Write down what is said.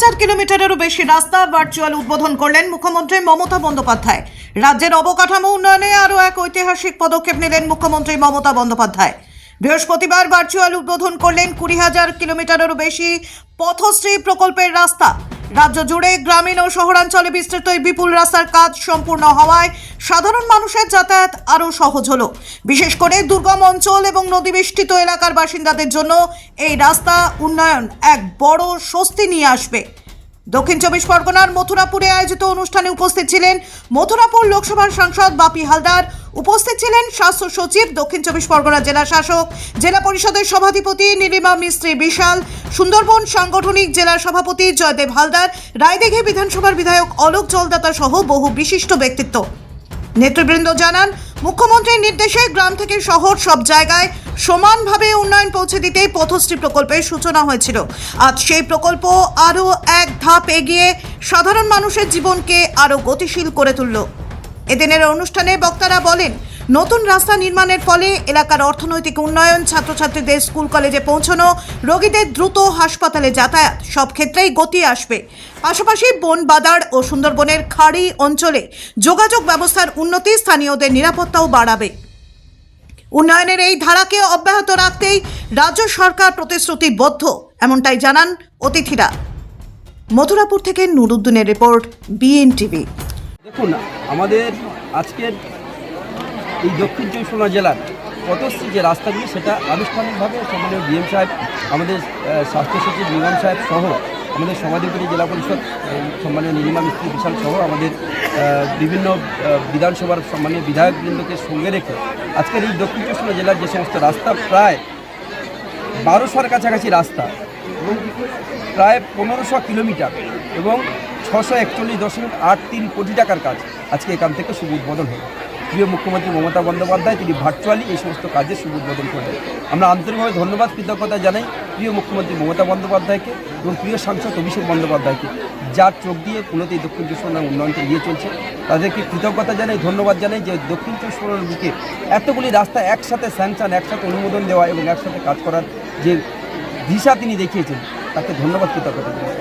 2000 কিলোমিটারেরও বেশি রাস্তা ভার্চুয়াল উদ্বোধন করলেন মুখ্যমন্ত্রী মমতা বন্দ্যোপাধ্যায়। রাজ্যের অবকাঠামো উন্নয়নে আরও এক ঐতিহাসিক পদক্ষেপ নিলেন মুখ্যমন্ত্রী মমতা বন্দ্যোপাধ্যায়। বৃহস্পতিবার ভার্চুয়াল উদ্বোধন করলেন 20,000 কিলোমিটারেরও বেশি পথশ্রী প্রকল্পের রাস্তা। রাজ্য জুড়ে গ্রামীণ ও শহরাঞ্চলে বিস্তৃত এই বিপুল রাস্তার কাজ সম্পূর্ণ হওয়ায় সাধারণ মানুষের যাতায়াত আরও সহজ হলো। বিশেষ করে দুর্গম অঞ্চল এবং নদীবেষ্টিত এলাকার বাসিন্দাদের জন্য এই রাস্তা উন্নয়ন এক বড় স্বস্তি নিয়ে আসবে। দক্ষিণ চব্বিশ পরগনার মথুরাপুরে আয়োজিত অনুষ্ঠানে উপস্থিত ছিলেন মথুরাপুর লোকসভার সাংসদ বাপি হালদার, উপস্থিত ছিলেন স্বাস্থ্য সচিব, দক্ষিণ চব্বিশ পরগনা জেলা শাসক, জেলা পরিষদের সভাধিপতি নীলিমা মিস্ত্রি বিশাল, সুন্দরবন সাংগঠনিক জেলা সভাপতি জয়দেব হালদার, রায়দিঘি বিধানসভার বিধায়ক অলোক জলদাতা সহ বহু বিশিষ্ট ব্যক্তিত্ব। নেতৃবৃন্দ জানান, মুখ্যমন্ত্রীর নির্দেশে গ্রাম থেকে শহর সব জায়গায় সমানভাবে উন্নয়ন পৌঁছে দিতেই পথশ্রী প্রকল্পের সূচনা হয়েছিল। আজ সেই প্রকল্প আরও এক ধাপ এগিয়ে সাধারণ মানুষের জীবনকে আরও গতিশীল করে তুলল। এদিনের অনুষ্ঠানে বক্তারা বলেন, নতুন রাস্তা নির্মাণের ফলে এলাকার অর্থনৈতিক উন্নয়ন, ছাত্রছাত্রীদের স্কুল কলেজে পৌঁছানো, রোগীদের দ্রুত হাসপাতালে যাতায়াত সব ক্ষেত্রেই গতি আসবে। পাশাপাশি বন বাদার ও সুন্দরবনের খাড়ি অঞ্চলে যোগাযোগ ব্যবস্থার উন্নতি স্থানীয়দের নিরাপত্তাও বাড়াবে। উন্নয়নের এই ধারাকে অব্যাহত রাখতেই রাজ্য সরকার প্রতিশ্রুতিবদ্ধ, এমনটাই জানান অতিথিরা। মথুরাপুর থেকে নুরুদ্দিনের রিপোর্ট, BNTV। দেখুন, আমাদের আজকের এই দক্ষিণ চব্বিশ পরগনা জেলার পথশ্রী যে রাস্তাগুলি সেটা আনুষ্ঠানিকভাবে সম্মানীয় ডিএম সাহেব, আমাদের স্বাস্থ্য সচিব নিগম সাহেব সহ আমাদের সভাধিপতি জেলা পরিষদ সম্মানীয় নীলিমা মিস্ত্রি বিশাল সহ আমাদের বিভিন্ন বিধানসভার সম্মানীয় বিধায়কবৃন্দকে সঙ্গে রেখে আজকের এই দক্ষিণ চব্বিশ পরগনা জেলার যে সমস্ত রাস্তা প্রায় 1200-র কাছাকাছি রাস্তা এবং প্রায় 1500 কিলোমিটার এবং 641.83 কোটি টাকার কাজ আজকে এখান থেকে শুভ উদ্বোধন হলো। প্রিয় মুখ্যমন্ত্রী মমতা বন্দ্যোপাধ্যায় তিনি ভার্চুয়ালি এই সমস্ত কাজের শুভ উদ্বোধন করলেন। আমরা আন্তরিকভাবে ধন্যবাদ, কৃতজ্ঞতা জানাই প্রিয় মুখ্যমন্ত্রী মমতা বন্দ্যোপাধ্যায়কে এবং প্রিয় সাংসদ অভিষেক বন্দ্যোপাধ্যায়কে, যার চোখ দিয়ে মূলত এই দক্ষিণ চব্বিশ পরগনার উন্নয়নটা এগিয়ে চলছে। তাদেরকে কৃতজ্ঞতা জানাই, ধন্যবাদ জানাই যে দক্ষিণ চব্বিশ পরগনার বুকে এতগুলি রাস্তা একসাথে স্যাংশন, একসাথে অনুমোদন দেওয়া এবং একসাথে কাজ করার যে দিশা তিনি দেখিয়েছেন, তাকে ধন্যবাদ, কৃতজ্ঞতা জানাই।